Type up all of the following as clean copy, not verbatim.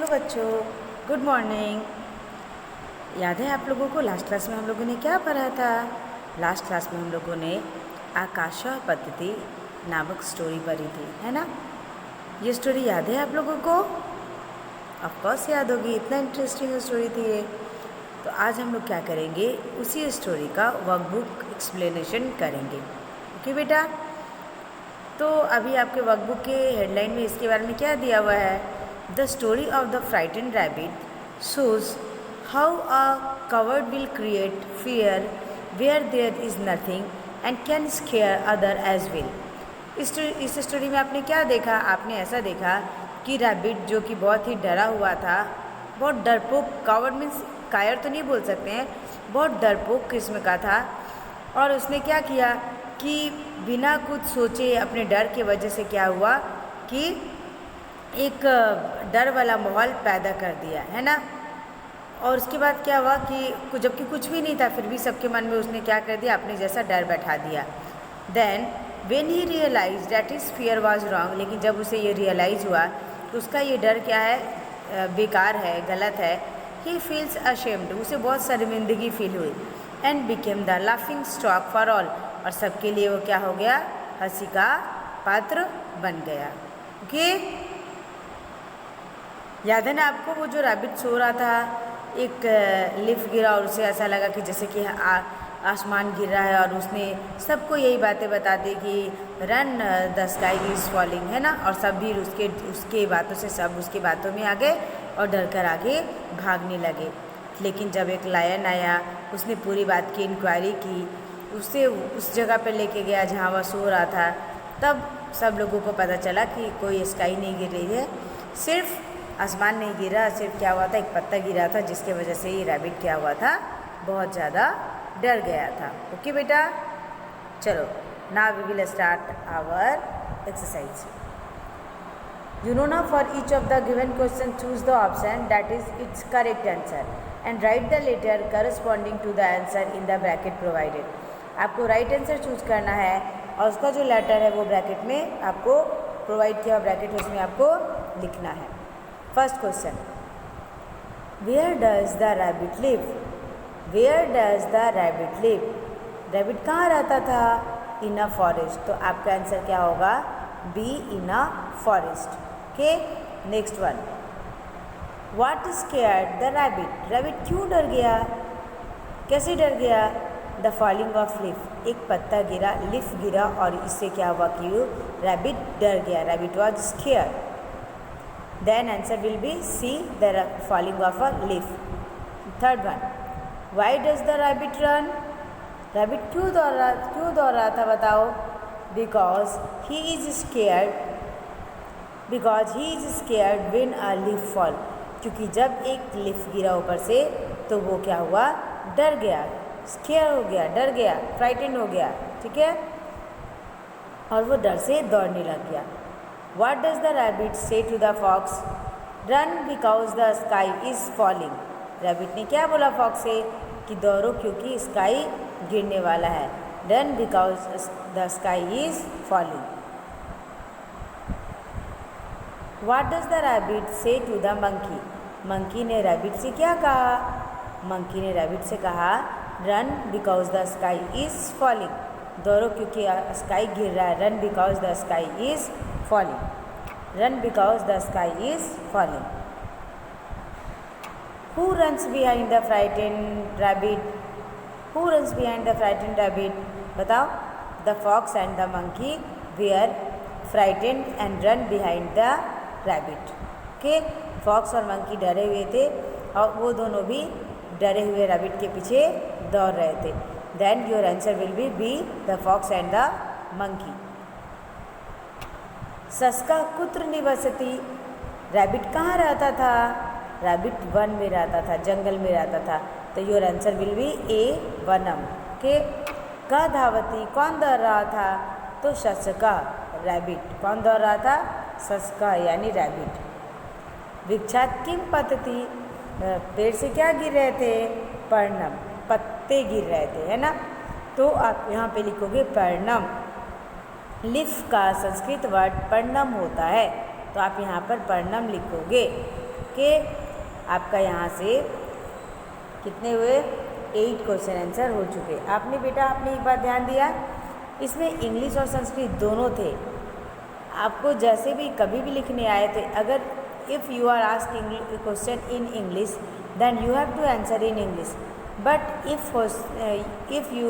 Hello बच्चों, good morning. याद है आप लोगों को लास्ट क्लास में हम लोगों ने क्या पढ़ा था? लास्ट क्लास में हम लोगों ने आकाशा पद्धति नामक स्टोरी पढ़ी थी, है ना? ये स्टोरी याद है आप लोगों को? ऑफ कोर्स याद होगी, इतना इंटरेस्टिंग स्टोरी थी ये। तो आज हम लोग क्या करेंगे, उसी स्टोरी का वर्कबुक एक्सप्लेनेशन करेंगे। ओके बेटा? तो अभी आपके वर्कबुक के हेडलाइन में इसके बारे में क्या दिया हुआ है? The story of the frightened rabbit shows how a coward will create fear where there is nothing and can scare other as well. इस स्टोरी में आपने क्या देखा? आपने ऐसा देखा कि रैबिट जो कि बहुत ही डरा हुआ था, बहुत डरपोक, कवर्ड मीन्स कायर तो नहीं बोल सकते हैं, बहुत डरपोक किस्म का था। और उसने क्या किया कि बिना कुछ सोचे अपने डर की वजह से क्या हुआ कि एक डर वाला माहौल पैदा कर दिया, है ना? और उसके बाद क्या हुआ कि जबकि कुछ भी नहीं था, फिर भी सबके मन में उसने क्या कर दिया, अपने जैसा डर बैठा दिया। Then when he realize that is fear was wrong, लेकिन जब उसे ये रियलाइज़ हुआ कि उसका ये डर क्या है, बेकार है, गलत है, ही फील्स अशेम्ड, उसे बहुत शर्मिंदगी फील हुई। And became the laughing stock for all, और सबके लिए वो क्या हो गया, हंसी का पात्र बन गया। ओके, याद है ना आपको वो जो रैबिट सो रहा था, एक लिफ गिरा और उसे ऐसा लगा कि जैसे कि आसमान गिर रहा है, और उसने सबको यही बातें बता दी कि run the sky is falling, है ना? और सब भी उसके बातों से सब उसकी बातों में आ गए और डर कर आगे भागने लगे। लेकिन जब एक लायन आया, उसने पूरी बात की इंक्वायरी की, उसे उस जगह पर लेके गया जहाँ वह सो रहा था, तब सब लोगों को पता चला कि कोई स्काई नहीं गिर रही है, सिर्फ आसमान नहीं गिरा, सिर्फ क्या हुआ था, एक पत्ता गिरा था, जिसके वजह से ये रैबिट क्या हुआ था, बहुत ज़्यादा डर गया था। ओके बेटा, चलो now we will start our exercise. You know now, for each of the given question choose the option that is its correct answer and write the letter corresponding to the answer in the bracket provided. आपको right answer choose करना है और उसका जो letter है वो bracket में आपको प्रोवाइड किया ब्रैकेट है, उसमें आपको लिखना है। First question, where does the rabbit live? Where does the rabbit live? Rabbit कहाँ रहता था? In a forest. तो आपका आंसर क्या होगा? B, in a forest. Okay, next one, what scared the rabbit? Rabbit क्यों डर गया? कैसे डर गया? द फॉलिंग ऑफ लिफ, एक पत्ता गिरा, लिफ गिरा, और इससे क्या हुआ कि रैबिट डर गया, rabbit was scared. Then answer will be C, the falling of a leaf. Third one, why does the rabbit run? Rabbit क्यों दौड़ रहा था बताओ? Because he is scared, because he is scared when a leaf fall, क्योंकि जब एक leaf गिरा ऊपर से तो वो क्या हुआ, डर गया, स्केयर हो गया, डर गया, फ्राइटेंड हो गया, ठीक है, और वो डर से दौड़ने लग गया। What does the rabbit say to the fox? Run because the sky is falling. Rabbit ने क्या बोला फॉक्स से कि दौड़ो क्योंकि स्काई गिरने वाला है। Run because the sky is falling. What does the rabbit say to the monkey? Monkey ने रैबिट से क्या कहा? मंकी ने रैबिट से कहा run because the sky is falling, दौड़ो क्योंकि स्काई गिर रहा है। Run because the sky is falling, run because the sky is falling. Who runs behind the frightened rabbit? Who runs behind the frightened rabbit? बताओ। The fox and the monkey were frightened and run behind the rabbit. Okay, fox और monkey डरे हुए थे और वो दोनों भी डरे हुए रैबिट के पीछे दौड़ रहे थे। Then your answer will be the fox and the monkey. सस्का कुत्र निवसति? रैबिट कहाँ रहता था? रैबिट वन में रहता था, जंगल में रहता था। तो your answer will be A, वनम। ओके, क धावती, कौन दौड़ रहा था? तो सस्का, रैबिट। कौन दौड़ रहा था? सस्का यानी रैबिट। वृक्षात किम पतति? पेड़ से क्या गिर रहे थे? पर्णम, पत्ते गिर रहे थे, है ना? तो आप यहाँ पे लिखोगे पर्णम। लिफ का संस्कृत वर्ड पर्णम होता है, तो आप यहाँ पर पर्णम लिखोगे। ओके, आपका यहाँ से कितने हुए? 8 क्वेश्चन आंसर हो चुके। आपने बेटा आपने एक बात ध्यान दिया, इसमें इंग्लिश और संस्कृत दोनों थे। आपको जैसे भी कभी भी लिखने आए थे, अगर if you are asking question in English then you have to answer in English, but if you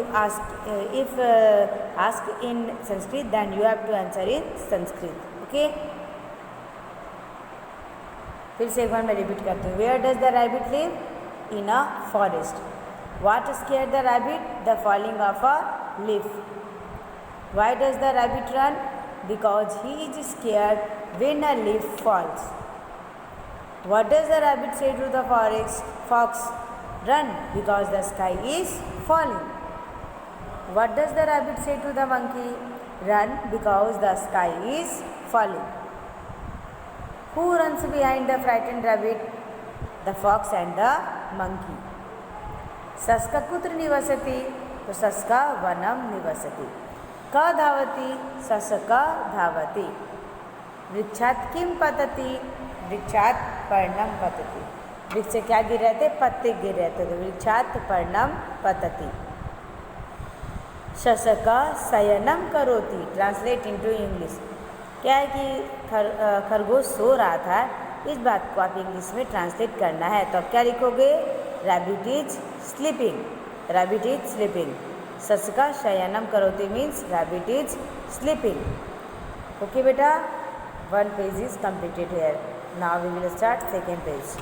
ask in Sanskrit then you have to answer in Sanskrit, okay? फिर से एक बार मैं रिपीट करती हूँ। Where does the rabbit live? In a forest. What scared the rabbit? The falling of a leaf. Why does the rabbit run? Because he is scared when a leaf falls. What does the rabbit say to the fox? Run, because the sky is falling. What does the rabbit say to the monkey? Run, because the sky is falling. Who runs behind the frightened rabbit? The fox and the monkey. सस्का कुत्र निवसति? तो सस्का वनम निवसति। क धावति? सस्का धावति। वृक्षात् किं पतति? वृक्षात् पर्णम पतति। वृक्ष से क्या गिर रहे थे? पत्ते गिर रहे थे, तो वृक्षात् पर्णम पतति। शशका शयनम करोति। Translate into English. क्या है कि खरगोश सो रहा था, इस बात को आप इंग्लिश में ट्रांसलेट करना है, तो आप क्या लिखोगे? Rabbit is sleeping. Rabbit is sleeping. शशका शयनम करोति means rabbit is sleeping. Okay बेटा, 1 page is completed here. Now we will start second page.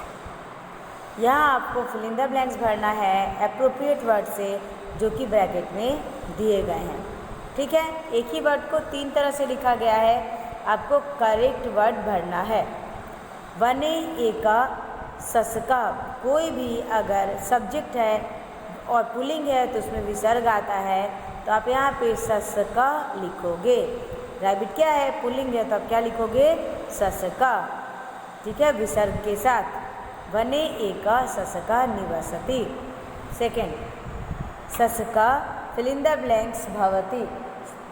यहाँ आपको फिल इन द ब्लैंक्स भरना है एप्रोप्रिएट वर्ड से, जो कि ब्रैकेट में दिए गए हैं। ठीक है, एक ही वर्ड को 3 तरह से लिखा गया है, आपको करेक्ट वर्ड भरना है। वने एका सस्का, कोई भी अगर सब्जेक्ट है और पुल्लिंग है तो उसमें विसर्ग आता है, तो आप यहाँ पे सस्का लिखोगे। रैबिट क्या है? पुल्लिंग है, तो आप क्या लिखोगे? सस्का। ठीक है, विसर्ग के साथ। वने एका सस्का निवसति। सेकेंड, सस्का फिल इन द ब्लैंक्स भवति।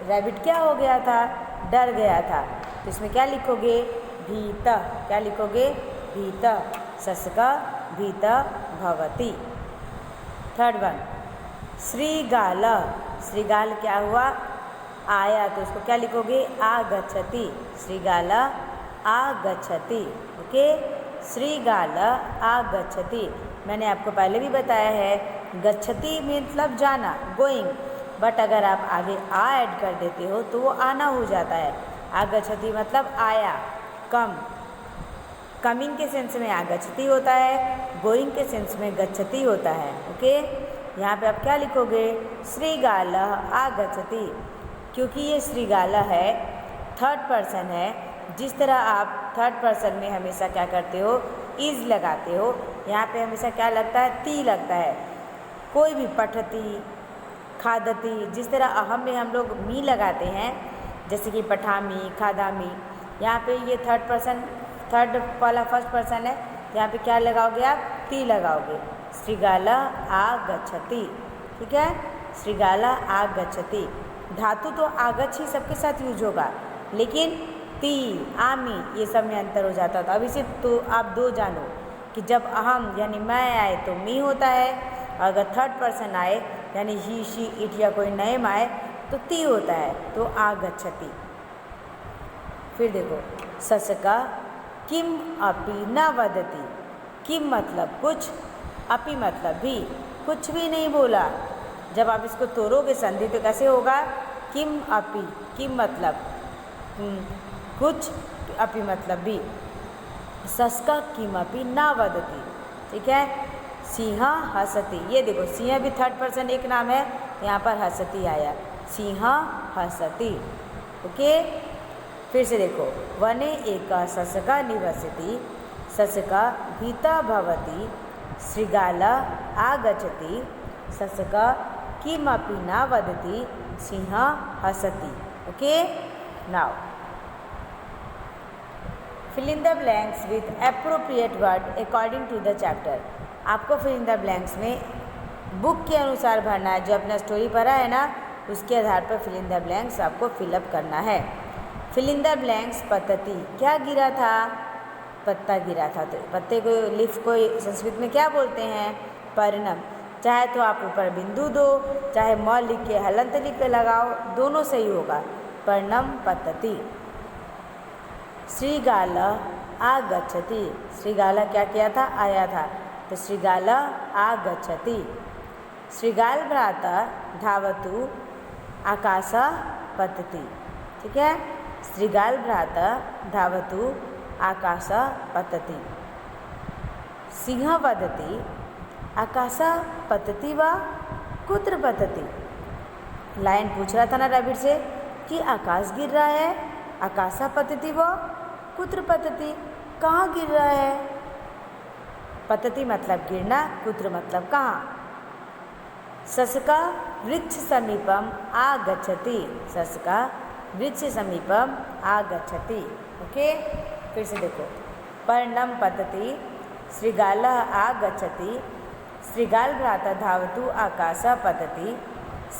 रैबिट क्या हो गया था? डर गया था, तो इसमें क्या लिखोगे? भीत। क्या लिखोगे? भीत। सस्का भीत भवति। Third one, श्रीगाल। श्रीगाल क्या हुआ? आया, तो उसको क्या लिखोगे? आगच्छति। श्रीगाल आगच्छति। ओके, श्रीगाल आगच्छति। मैंने आपको पहले भी बताया है, गच्छति मतलब जाना, गोइंग, बट अगर आप आगे आ ऐड कर देते हो तो वो आना हो जाता है। आगच्छति मतलब आया, कम। कमिंग के सेंस में आगच्छति होता है, गोइंग के सेंस में गच्छति होता है। ओके, यहाँ पे आप क्या लिखोगे? श्रीगाल आगच्छति। क्योंकि ये श्रीगाल है, थर्ड पर्सन है, जिस तरह आप थर्ड पर्सन में हमेशा क्या करते हो? इज लगाते हो, यहाँ पे हमेशा क्या लगता है? ती लगता है। कोई भी पठती, खादती, जिस तरह अहम में हम लोग मी लगाते हैं, जैसे कि पठामी, खादामी, यहाँ पे ये थर्ड पर्सन, थर्ड वाला फर्स्ट पर्सन है, यहाँ पे क्या लगाओगे आप? ती लगाओगे। श्रीगाला आगच्छति। ठीक है, श्रीगाला आगच्छति। धातु तो आगच्छ ही सबके साथ यूज होगा, लेकिन ती, आमी, ये सब में अंतर हो जाता था। अभी सिर्फ तो आप 2 जानो कि जब अहम यानी मैं आए तो मी होता है, अगर थर्ड पर्सन आए यानी ही, शी, इट या कोई नेम आए तो ती होता है, तो आगच्छति। फिर देखो, सस्का किम अपि न वदति। किम मतलब कुछ, अपि मतलब भी, कुछ भी नहीं बोला। जब आप इसको तोड़ोगे संधि तो कैसे होगा? किम अपि, किम मतलब कुछ, अपि मतलब भी। सस्का किमपि न वदति। ठीक है, सिंह हसति। ये देखो, सिंह भी थर्ड पर्सन एक नाम है, यहाँ पर हसति आया, सिंह हसति। ओके, फिर से देखो, वने एका सस्का निवसति। सस्का भीता भवति। श्रीगाल आगच्छति। सस्का किमपि न वदति। सिंह हसति। Okay, now fill in the blanks with appropriate word according to the chapter. आपको फिल इन द ब्लैंक्स में बुक के अनुसार भरना है, जो अपना स्टोरी पढ़ा है ना, उसके आधार पर फिल इन द ब्लैंक्स आपको फिलअप करना है। फिल इन द ब्लैंक्स पतति। क्या गिरा था? पत्ता गिरा था। तो पत्ते को, लीफ को संस्कृत में क्या बोलते हैं? पर्णम। चाहे तो आप ऊपर बिंदु दो, चाहे म लिख के हलंत लिख के लगाओ, दोनों सही होगा। पर्णम पतति। श्रीगाल आगच्छति। श्रीगाल क्या किया था? आया था। तो श्रीगाल आगच्छति। श्रीगाल भ्राता धावतु आकाश पतति। ठीक है, श्रीगाल भ्राता धावतु आकाश पतति। सिंह वदति आकाश पतति व कुत्र पतति। लायन पूछ रहा था ना रैबिट से कि आकाश गिर रहा है, आकाश पतति व कुत्र पतति, कहाँ गिर रहा है? पतति मतलब गिरना, कुत्र मतलब कहाँ। सस्का वृक्ष समीपम आगच्छति। सस्का वृक्ष समीपम आगच्छति। ओके, फिर से देखो। पर्णम पतति, श्रीगाल आगच्छति, श्रीगाल भ्राता धावतु आकाश पतति,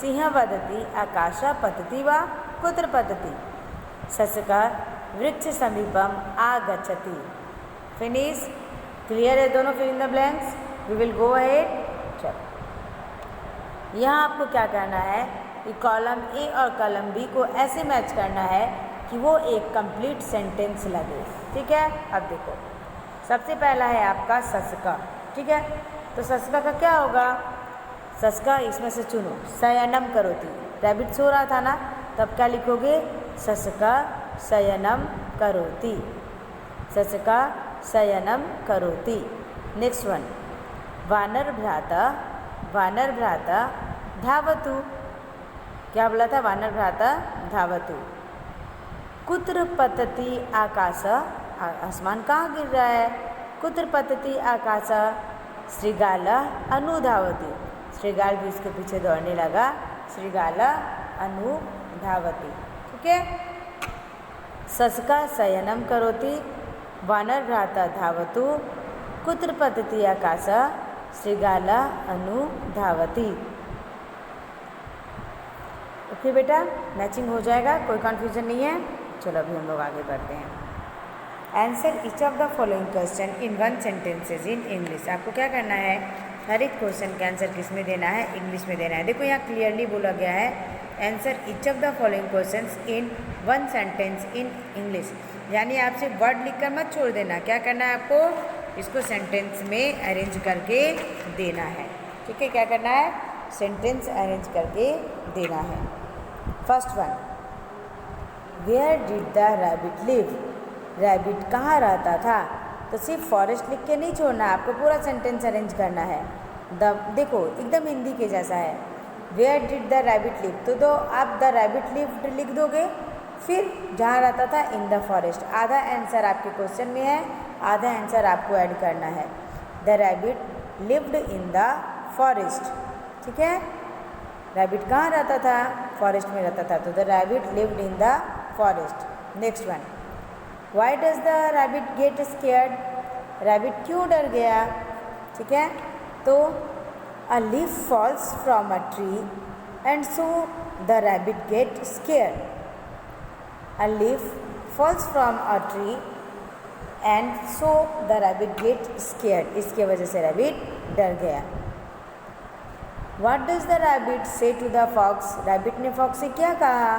सिंह वदति आकाश पतति व कुत्र पतति। सस्का वृक्ष समीपम आगच्छति। फिनिश। क्लियर है दोनों? Fill in the blanks. We will go ahead. चलो, यहाँ आपको क्या करना है कि कॉलम ए और कॉलम बी को ऐसे मैच करना है कि वो एक कंप्लीट सेंटेंस लगे। ठीक है, अब देखो, सबसे पहला है आपका सस्का। ठीक है, तो सस्का का क्या होगा? सस्का इसमें से चुनो। शयनम करोति, रैबिट सो रहा था ना, तब क्या लिखोगे? सस्का शयनम करोति। सस्का शयनम करोति। नेक्स्ट वन, वानर भ्राता, वानर भ्राता धावतु। क्या बोला था? वानर भ्राता धावतु। कुत्र पतति आकाश, आसमान कहाँ गिर रहा है? कुत्र पतति आकाश। श्रीगाल अनुधावति, श्रीगाल भी उसके पीछे दौड़ने लगा। श्रीगाल अनुधावति। ठीक है, सस्का शयनम करोति, वानर भ्राता धावतु, कुत्र पतति आकाश, श्रीगाल अनुधावति। ओके बेटा, मैचिंग हो जाएगा, कोई कन्फ्यूजन नहीं है। चलो अभी हम लोग आगे बढ़ते हैं। Answer each of the following question in one sentences in English. आपको क्या करना है? हर एक क्वेश्चन का आंसर किस में देना है? इंग्लिश में देना है। देखो यहाँ क्लियरली बोला गया है, answer each of the following questions in one sentence in English. यानी आपसे वर्ड लिखकर मत छोड़ देना, क्या करना है आपको? इसको सेंटेंस में अरेंज करके देना है। ठीक है, क्या करना है? सेंटेंस अरेंज करके देना है। First one, where did the rabbit live. Rabbit कहाँ रहता था? तो सिर्फ फॉरेस्ट लिख के नहीं छोड़ना, आपको पूरा सेंटेंस अरेंज करना है। देखो एकदम हिंदी के जैसा है। Where did the rabbit live, तो आप द रैबिट लिव्ड लिख दोगे, फिर जहाँ रहता था इन द फॉरेस्ट। आधा आंसर आपके क्वेश्चन में है, आधा आंसर आपको ऐड करना है। The rabbit lived in the forest. ठीक है, रैबिट कहाँ रहता था? फॉरेस्ट में रहता था, तो the rabbit lived in the forest. Next one, why does the rabbit get scared. Rabbit क्यों डर गया? ठीक है, तो a leaf falls from a tree and so the rabbit get scared. A leaf falls from a tree and so the rabbit get scared. इसके वजह से rabbit डर गया। What does the rabbit say to the fox? Rabbit ने fox से क्या कहा?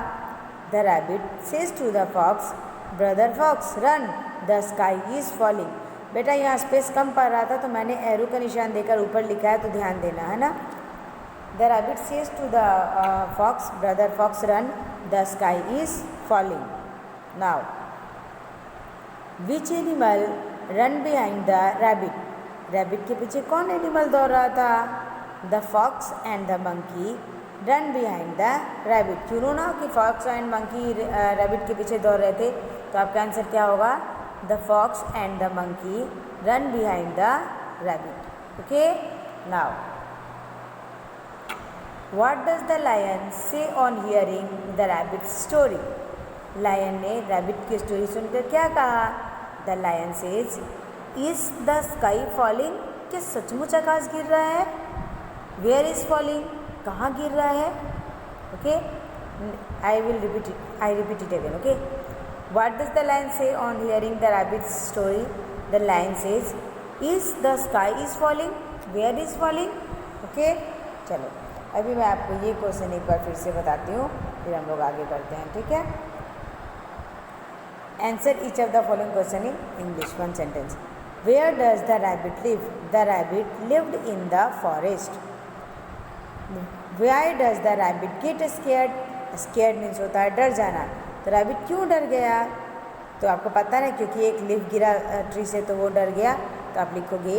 The rabbit says to the fox, brother fox, run, the sky is falling. बेटा यहाँ स्पेस कम पड़ रहा था तो मैंने एरो का निशान देकर ऊपर लिखा है, तो ध्यान देना है ना। The rabbit says to the fox, brother fox, run, the sky is falling. Now, which animal run behind the rabbit? Rabbit के पीछे कौन एनिमल दौड़ रहा था? The fox and the monkey run behind the rabbit. क्यों ना कि fox and monkey rabbit के पीछे दौड़ रहे थे, तो आपका आंसर क्या होगा? The fox and the monkey run behind the rabbit. Okay, now what does the lion say on hearing the rabbit story. Lion ने रैबिट की स्टोरी सुनकर क्या कहा? The lion says, is the sky falling. क्या सचमुच आकाश गिर रहा है? वेयर इज फॉलिंग, कहाँ गिर रहा है? Okay, I repeat it again. Okay, What does the lion say on hearing the rabbit's story? The lion says, "Is the sky is falling? Where is falling?" Okay? चलो अभी मैं आपको ये question एक बार फिर से बताती हूँ, फिर हम लोग आगे बढ़ते हैं. ठीक है? Answer each of the following question in English. One sentence. Where does the rabbit live? The rabbit lived in the forest. Why does the rabbit get scared? Scared means होता है डर जाना. तो रैबिट क्यों डर गया? तो आपको पता है क्योंकि एक लीफ गिरा ट्री से तो वो डर गया. तो आप लिखोगे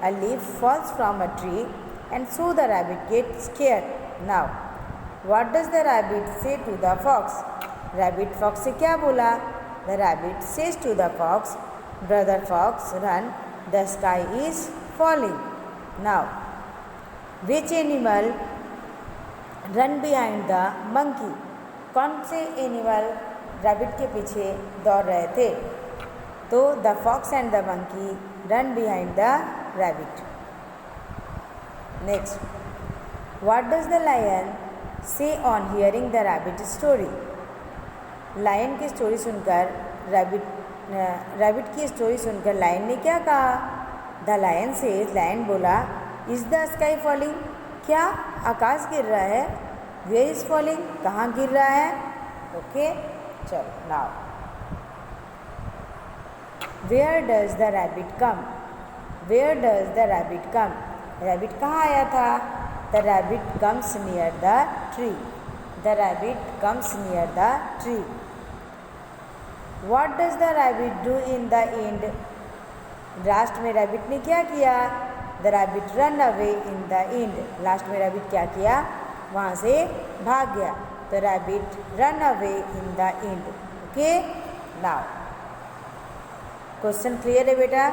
a leaf falls from a tree and so the rabbit gets scared. Now, what does the rabbit say to the fox? Rabbit fox से क्या बोला? The rabbit says to the fox, "Brother fox, run, the sky is falling." Now, which animal run behind the monkey? कौन से animal rabbit के पीछे दौड़ रहे थे? तो the fox and the monkey run behind the rabbit. Next, what does the lion say on hearing the rabbit story? Lion की story सुनकर रैबिट की स्टोरी सुनकर लायन ने क्या कहा? द लायन से, लायन बोला, इज द स्काई फॉलिंग? क्या आकाश गिर रहा है? Where is falling? कहाँ गिर रहा है? ओके, चलो. Now, where does the rabbit come? Where does the rabbit come? Rabbit कहाँ आया था? The rabbit comes near the tree. The rabbit comes near the tree. What does the rabbit do in the end? Last में rabbit ने क्या किया? The rabbit run away in the end. Last में rabbit क्या किया? वहाँ से भाग गया. तो rabbit run away in the end. Okay, now question clear है बेटा?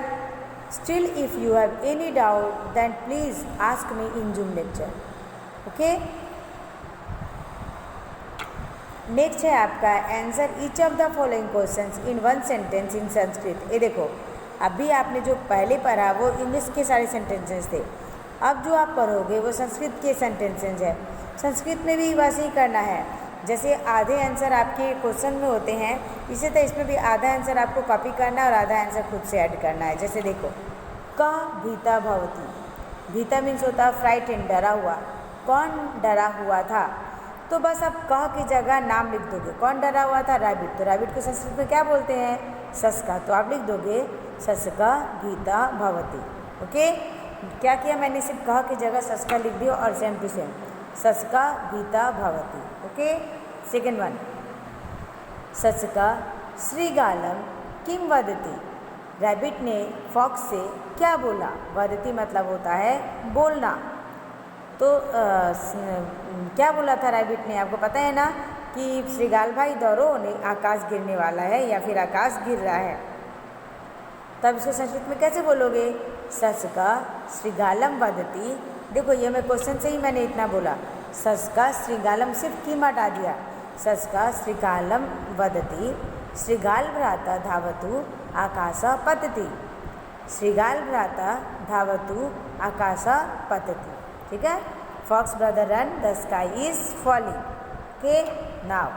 Still if you have any doubt then please ask me in zoom lecture. Okay, next है आपका answer each of the following questions in one sentence in Sanskrit. ये देखो, अभी आपने जो पहले पढ़ा वो इंग्लिश के सारे सेंटेंसेस थे. अब जो आप पढ़ोगे वो संस्कृत के सेंटेंसेस है. संस्कृत में भी वैसे ही करना है. जैसे आधे आंसर आपके क्वेश्चन में होते हैं, इसी तरह इसमें भी आधा आंसर आपको कॉपी करना है और आधा आंसर खुद से ऐड करना है. जैसे देखो, क भीता भवती. भीता मीन्स होता है फ्राइटेंड, डरा हुआ. कौन डरा हुआ था? तो बस आप कह की जगह नाम लिख दोगे. कौन डरा हुआ था? रैबिट. तो रैबिट को संस्कृत में क्या बोलते हैं? सस्का. तो आप लिख दोगे सस्का भीता भवती. ओके, क्या किया मैंने? सिर्फ कह की जगह सस्का लिख दिया और सेम टू सेम सस्का भीता भवती. ओके, सेकेंड वन, सस्का श्रीगालम किम वदति? रैबिट ने फॉक्स से क्या बोला? वदति मतलब होता है बोलना. तो क्या बोला था रैबिट ने? आपको पता है ना कि श्रीगाल भाई दौड़ो, नहीं आकाश गिरने वाला है या फिर आकाश गिर रहा है. तब इसको संस्कृत में कैसे बोलोगे? सस्का श्रीगालम वदति. देखो, ये मैं क्वेश्चन से ही मैंने इतना बोला. सस्का श्रीगालम सिर्फ किम हटा दिया. सस्का श्रीगालम वदति श्रीगाल भ्राता धावतु आकाश पतति. श्रीगाल भ्राता धावतु आकाश पतति. ठीक है? Fox brother run, the sky is falling. Okay, now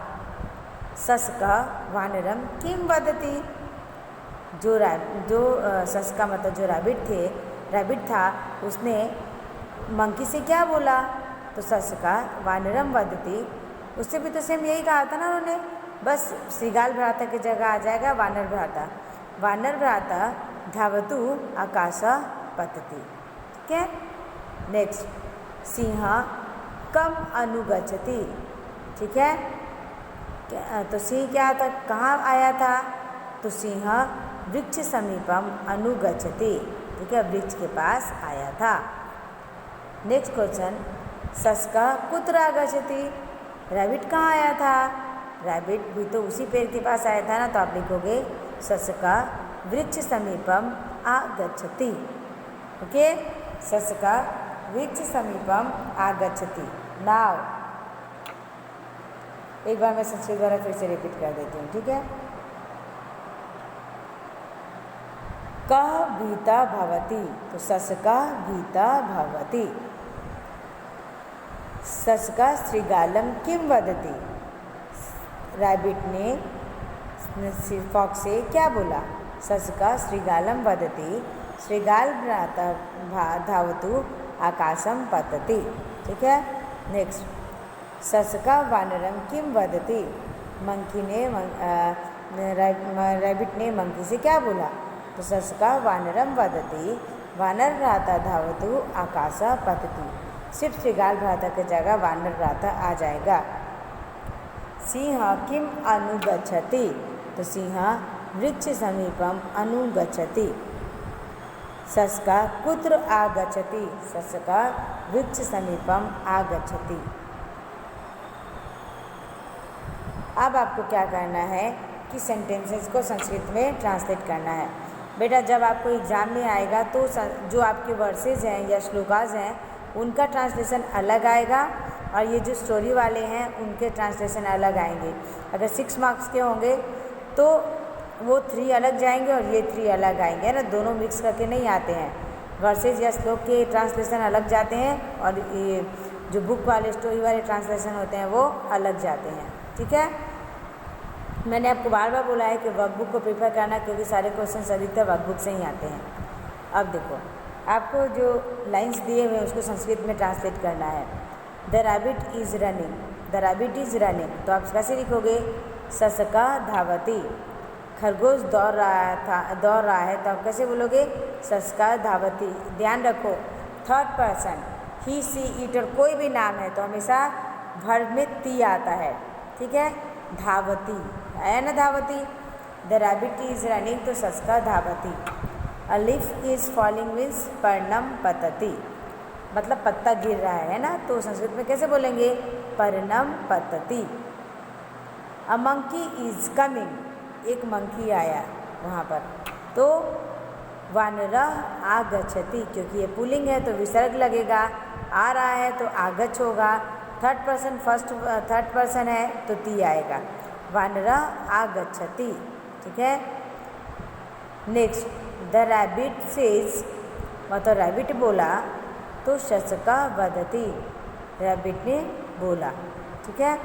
सस्का वानरम किम वदति? जो सस्का मतलब जो रैबिट था उसने मंकी से क्या बोला? तो सस्का वानरम वदति. उससे भी तो सेम यही कहा था ना उन्होंने, बस श्रीगाल भ्राता की जगह आ जाएगा वानर भ्राता. वानर भ्राता धावतु आकाश पतति. ठीक है? नेक्स्ट, सिंह कम अनुगच्छति. ठीक है? तो सिंह क्या था? कहाँ आया था? तो सिंह वृक्ष समीपम अनुगच्छति. ठीक है, वृक्ष के पास आया था. नेक्स्ट क्वेश्चन, सस्का कुत्र आगच्छति? रैबिट कहाँ आया था? रैबिट भी तो उसी पेड़ के पास आया था ना. तो आप लिखोगे सस्का वृक्ष समीपम आगच्छति. ओके, सस्का वृक्ष समीपम आगच्छति. नाउ एक बार मैं संस्कृत द्वारा फिर से रिपीट कर देती हूँ. ठीक है? कः भीता भवति. तो सस्का भीता भवति. सस्का श्रीगालम किम वदति? रैबिट ने फॉक्स से क्या बोला? ससका श्रीगालम वदति, श्रीगाल धावतु आकाशम पतति। ठीक है, नेक्स्ट। ससका वानरम किम वदति, मंकी ने रैबिट ने मंकी से क्या बोला? तो ससका वानरम वदति, वानर भ्राता धावतु आकाश पतति। सिर्फ श्रीगाल भ्राता की जगह वानर भ्राता आ जाएगा। सिंह किम अनुगच्छति, तो सिंह वृक्ष समीपम अनुगच्छति। सस्का कुत्र आगच्छति, सस्का वृक्ष समीपम आगच्छति। अब आपको क्या करना है कि सेंटेंसेस को संस्कृत में ट्रांसलेट करना है। बेटा जब आपको एग्ज़ाम में आएगा तो जो आपके वर्सेज हैं या श्लोकाज हैं उनका ट्रांसलेशन अलग आएगा और ये जो स्टोरी वाले हैं उनके ट्रांसलेशन अलग आएंगे। अगर 6 मार्क्स के होंगे तो वो 3 अलग जाएंगे और ये 3 अलग आएंगे, है ना, दोनों मिक्स करके नहीं आते हैं। वर्सेज या श्लोक के ट्रांसलेशन अलग जाते हैं और ये जो बुक वाले स्टोरी वाले ट्रांसलेशन होते हैं वो अलग जाते हैं। ठीक है, मैंने आपको बार बार बोला है कि वर्कबुक को प्रिपेयर करना, क्योंकि सारे क्वेश्चन अधिकतर वर्कबुक से ही आते हैं। अब देखो, आपको जो लाइंस दिए हुए हैं उसको संस्कृत में ट्रांसलेट करना है। The rabbit is running, the rabbit is running, तो आप कैसे लिखोगे? ससका धावती, खरगोश दौड़ रहा है, तो आप कैसे बोलोगे? ससका धावती। ध्यान रखो, third person he see it और कोई भी नाम है तो हमेशा वर्ब में ती आता है। ठीक है, धावती है ना, धावती। द रैबिट इज़ रनिंग, तो ससका धावती। A leaf is falling means पर्णम पतति, मतलब पत्ता गिर रहा है ना, तो संस्कृत में कैसे बोलेंगे? पर्णम पतति। अ मंकी इज़ कमिंग, एक मंकी आया वहाँ पर, तो वानरा आगच्छति, क्योंकि ये पुल्लिंग है तो विसर्ग लगेगा, आ रहा है तो आगच्छ होगा, थर्ड पर्सन है तो ती आएगा, वानरा आगच्छति। ठीक है, नेक्स्ट। द रैबिट सेज, मतलब रैबिट बोला तो शशका वदति, रैबिट ने बोला। ठीक है,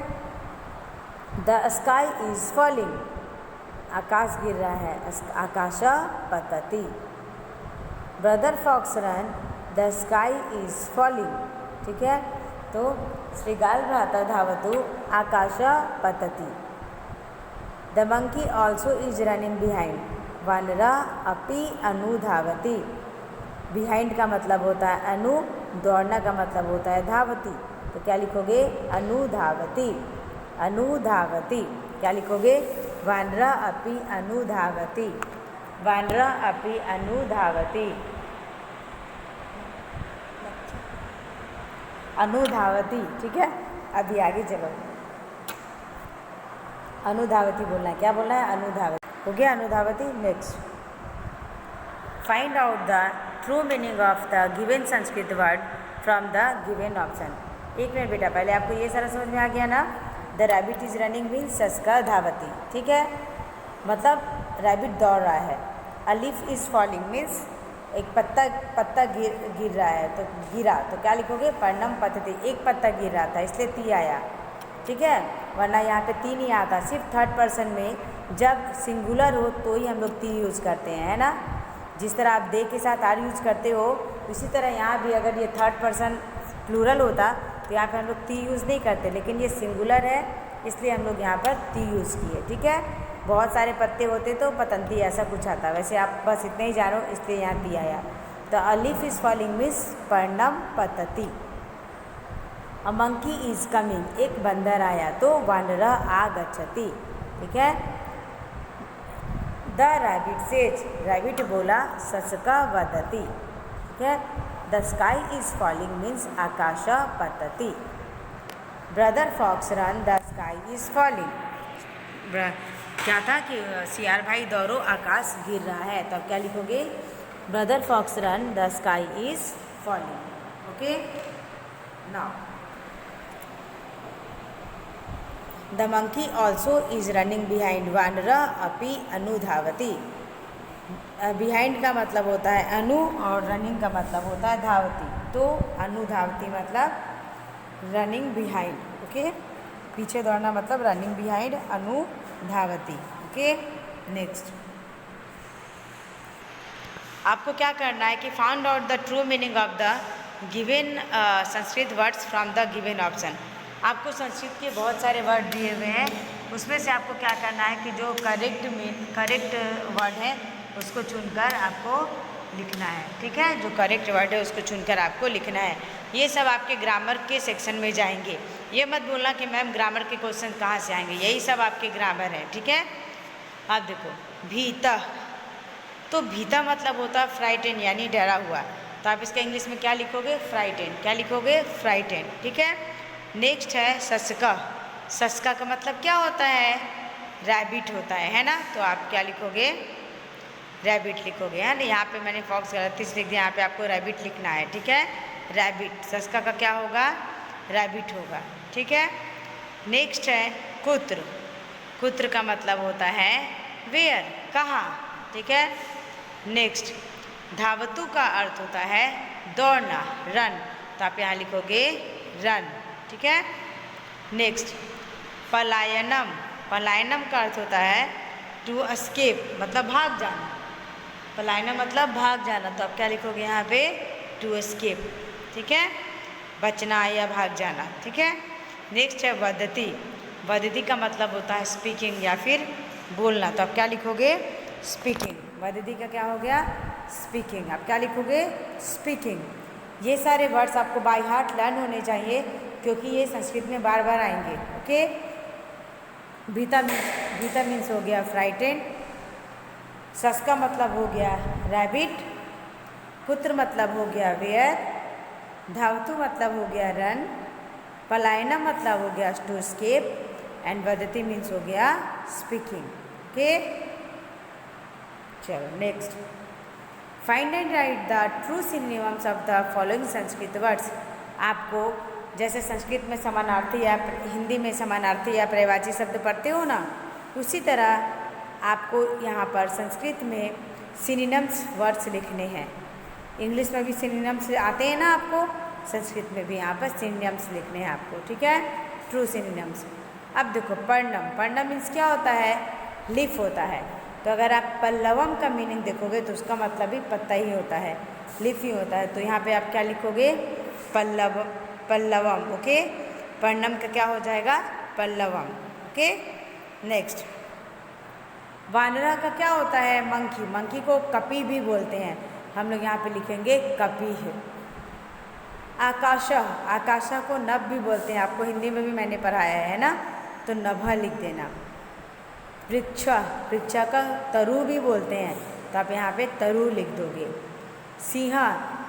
द स्काई इज़ फॉलिंग, आकाश गिर रहा है, आकाश पतति। Brother fox run, the sky is falling. ठीक है, तो श्रीगाल भ्राता धावतु आकाश पतति। The monkey also is running behind, वानरा अपि अनुधावति। बिहाइंड का मतलब होता है अनु, दौड़ना का मतलब होता है धावती, तो क्या लिखोगे? अनुधावति, अनुधावति। क्या लिखोगे? वानरा अपि अनुधावति, वानरा अपि अनुधावति, अनुधावति। ठीक है, अभी आगे चलो, अनुधावती बोलना है। क्या बोलना है? अनुधावती। हो गया अनुधावती। Next, find out the true meaning of the given Sanskrit word from the given option. एक मिनट बेटा, पहले आपको ये सारा समझ में आ गया ना? The rabbit is running means सस्का धावती। ठीक है, मतलब रैबिट दौड़ रहा है। A leaf is falling means एक पत्ता गिर रहा है, तो गिरा, तो क्या लिखोगे? पर्णम पतति, एक पत्ता गिर रहा था इसलिए ती आया। ठीक है, वरना यहाँ पे ती नहीं आता। सिर्फ थर्ड पर्सन में जब सिंगुलर हो तो ही हम लोग ती यूज़ करते हैं, है ना। जिस तरह आप दे के साथ आर यूज़ करते हो, उसी तरह यहाँ भी अगर ये थर्ड पर्सन प्लूरल होता तो यहाँ पे हम लोग ती यूज़ नहीं करते, लेकिन ये सिंगुलर है इसलिए हम लोग यहाँ पर ती यूज़ किए। ठीक है, बहुत सारे पत्ते होते तो पतंती ऐसा कुछ आता, वैसे आप बस इतने ही जानो इसलिए यहाँ ती आया। तो a leaf is falling means पर्णम पतति। अ मंकी इज़ कमिंग, एक बंदर आया, तो वानरा आगच्छति। ठीक है, द रैबिट सेज, रैबिट बोला, ससका वदति। ठीक है, the sky is falling means आकाश पतति। Brother fox run, the sky is falling. क्या था कि सियार भाई दौड़ो, आकाश गिर रहा है, तो अब क्या लिखोगे? Brother fox run, the sky is falling. Okay, now the monkey also is running behind, वानरा अपि अनुधावती। बिहाइंड का मतलब होता है अनु और रनिंग का मतलब होता है धावती, तो अनुधावती मतलब रनिंग बिहाइंड। ओके, पीछे दौड़ना मतलब रनिंग बिहाइंड, अनुधावती। ओके। नेक्स्ट आपको क्या करना है कि found out the true meaning of the given Sanskrit words from the given option. आपको संस्कृत के बहुत सारे वर्ड दिए हुए हैं, उसमें से आपको क्या करना है कि जो करेक्ट वर्ड है उसको चुनकर आपको लिखना है, ठीक है। जो करेक्ट वर्ड है उसको चुनकर आपको लिखना है। ये सब आपके ग्रामर के सेक्शन में जाएंगे। ये मत बोलना कि मैम ग्रामर के क्वेश्चन कहाँ से आएंगे, यही सब आपके ग्रामर है, ठीक है। आप देखो भीता, तो भीता मतलब होता है फ्राइटेन यानी डरा हुआ, तो आप इसका इंग्लिश में क्या लिखोगे, फ्राइटेन। क्या लिखोगे, फ्राइटेन, ठीक है। नेक्स्ट है सस्का। सस्का का मतलब क्या होता है, रैबिट होता है ना, तो आप क्या लिखोगे, रैबिट लिखोगे, है ना। यहाँ पे मैंने फॉक्स गलती से लिख दिया, यहाँ पे आपको रैबिट लिखना है, ठीक है। रैबिट, सस्का का क्या होगा, रैबिट होगा, ठीक है। नेक्स्ट है कुत्र। कुत्र का मतलब होता है वेयर, कहाँ, ठीक है। नेक्स्ट धावतु का अर्थ होता है दौड़ना, रन, तो आप यहाँ लिखोगे रन, ठीक है। नेक्स्ट पलायनम। पलायनम का अर्थ होता है टू एस्केप, मतलब भाग जाना। पलायनम मतलब भाग जाना, तो आप क्या लिखोगे यहाँ पे, टू एस्केप, ठीक है, बचना या भाग जाना, ठीक है। नेक्स्ट है वदति। वदति का मतलब होता है स्पीकिंग या फिर बोलना, तो आप क्या लिखोगे, स्पीकिंग। वदति का क्या हो गया, स्पीकिंग, आप क्या लिखोगे, स्पीकिंग। ये सारे वर्ड्स आपको बाय हार्ट लर्न होने चाहिए, क्योंकि ये संस्कृत में बार बार आएंगे, ओके। भीता मीन्स हो गया फ्राइटेन, सस का मतलब हो गया रैबिट, कुत्र मतलब हो गया वेयर, धावतु मतलब हो गया रन, पलायना मतलब हो गया टू एस्केप, एंड वदति मीन्स हो गया स्पीकिंग, ओके। चलो next, find and right the true synonyms of the following Sanskrit words. आपको जैसे संस्कृत में समानार्थी या हिंदी में समानार्थी या पर्यायवाची शब्द पढ़ते हो ना, उसी तरह आपको यहाँ पर संस्कृत में सिनोनिम्स वर्ड्स लिखने हैं। इंग्लिश में भी सिनोनिम्स आते हैं ना आपको, संस्कृत में भी यहाँ पर सिनोनिम्स लिखने हैं आपको, ठीक है, ट्रू सिनोनिम्स। अब देखो पर्णम। पर्णम मीन्स क्या होता है, लीफ होता है, तो अगर आप पल्लवम का मीनिंग देखोगे तो उसका मतलब भी पत्ता ही होता है, लीफ ही होता है, तो यहाँ पे आप क्या लिखोगे, पल्लवम, ओके। पर्णम का क्या हो जाएगा, पल्लवम, ओके। नेक्स्ट वानरा का क्या होता है, मंकी। मंकी को कपी भी बोलते हैं, हम लोग यहाँ पे लिखेंगे कपी है। आकाशा, आकाशा को नभ भी बोलते हैं, आपको हिंदी में भी मैंने पढ़ाया है ना, तो नभा लिख देना। वृक्षा, वृक्षा का तरु भी बोलते हैं, तो आप यहाँ पे तरु लिख दोगे। सिंहा,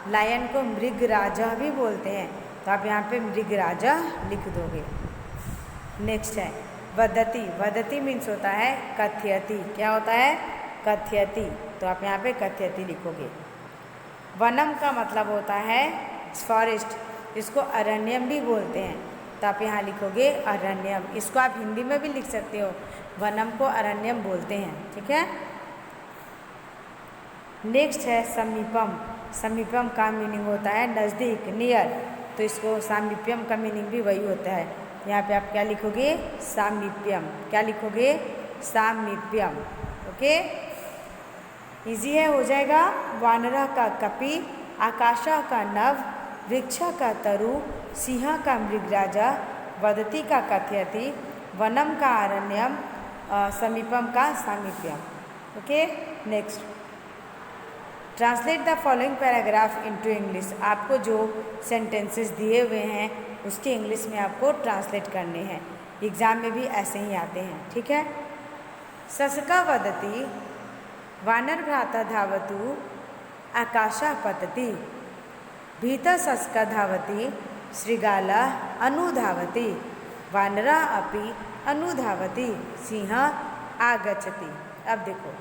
लायन को मृग राजा भी बोलते हैं, तो आप यहाँ पे मृग राजा लिख दोगे। नेक्स्ट है वदति। वदति मीन्स होता है कथयति, क्या होता है, कथयति, तो आप यहाँ पे कथयति लिखोगे। वनम का मतलब होता है फॉरेस्ट, इसको अरण्यम भी बोलते हैं, तो आप यहाँ लिखोगे अरण्यम। इसको आप हिंदी में भी लिख सकते हो, वनम को अरण्यम बोलते हैं, ठीक है। नेक्स्ट है समीपम। समीपम का मीनिंग होता है नज़दीक, नियर, तो इसको सामीप्यम का मीनिंग भी वही होता है। यहाँ पे आप क्या लिखोगे, सामीप्यम। क्या लिखोगे, सामीप्यम, ओके। इजी है, हो जाएगा। वानरा का कपि, आकाशा का नभ, वृक्षा का तरु, सिंह का मृगराजा, वदति का कथयति, वनम का अरण्यम, समीपम का सामीप्यम, okay. Next translate the following paragraph into English. आपको जो सेंटेंसेस दिए हुए हैं उसके इंग्लिश में आपको ट्रांसलेट करने हैं, एग्ज़ाम में भी ऐसे ही आते हैं, ठीक है। सस्का वदति, वानर भ्राता धावतु, आकाशा पतति, भीता सस्का धावति, श्रृगाला अनुधावति, वानरा अपि अनुधावति, सिंह आगच्छति। अब देखो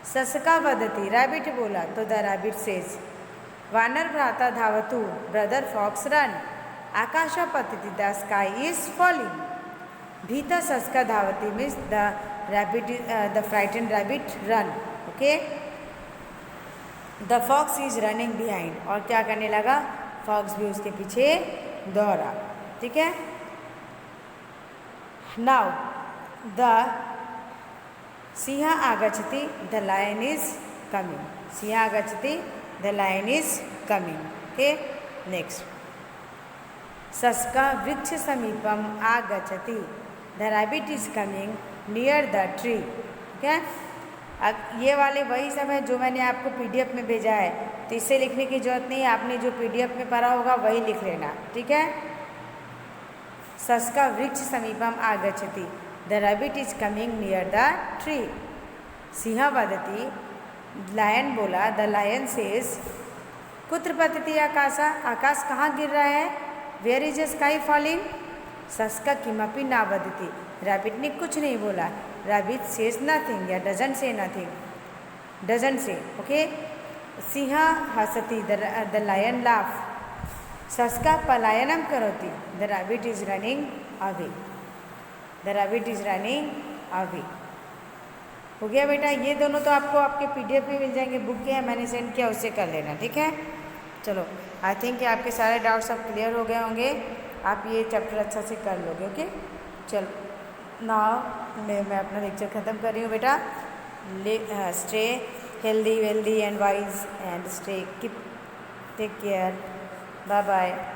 सस्का वदति, रैबिट बोला, तो द रैबिट सेज। वानर भ्राता धावतु, ब्रदर फॉक्स रन। आकाशा पतति, द स्काई इज फॉलिंग। भीता सस्का धावति means the rabbit, the frightened rabbit run, okay. The fox is running behind, और क्या करने लगा, फॉक्स भी उसके पीछे दौड़ा, ठीक है। नाउ द सिंह आगच्छति, द लायन इज कमिंग. सिंह आगच्छति, the lion is coming. Okay, next. सस्का वृक्ष समीपम आगच्छति, the rabbit is coming near the tree. Okay, अब ये वाले वही सब है जो मैंने आपको पीडीएफ में भेजा है, तो इससे लिखने की जरूरत नहीं है. आपने जो पीडीएफ में पढ़ा होगा वही लिख लेना. ठीक है. सस्का वृक्ष समीपम आगच्छति, the rabbit is coming near the tree. Singh वदति, लायन बोला, द लायन सेज, कुत्र पतति आकाशा, आकाश कहाँ गिर रहा है. Where is a sky falling. सस्का किमपि न वदति, रैबिट ने कुछ नहीं बोला. रैबिट सेज नथिंग या doesn't say nothing, doesn't say. Okay. सिंह हसति, द लायन लाफ. सस्का पलायनम करोति, the rabbit is running away. The rabbit is running away. हो गया बेटा. ये दोनों तो आपको आपके पीडीएफ में मिल जाएंगे, बुक के मैंने सेंड किया उससे कर लेना. ठीक है. चलो, आई थिंक कि आपके सारे डाउट्स अब क्लियर हो गए होंगे. आप ये चैप्टर अच्छा से कर लोगे. ओके. चलो, नाउ मैं अपना लेक्चर ख़त्म कर रही हूँ बेटा. Stay healthy, wealthy and wise and stay keep take care. Bye bye.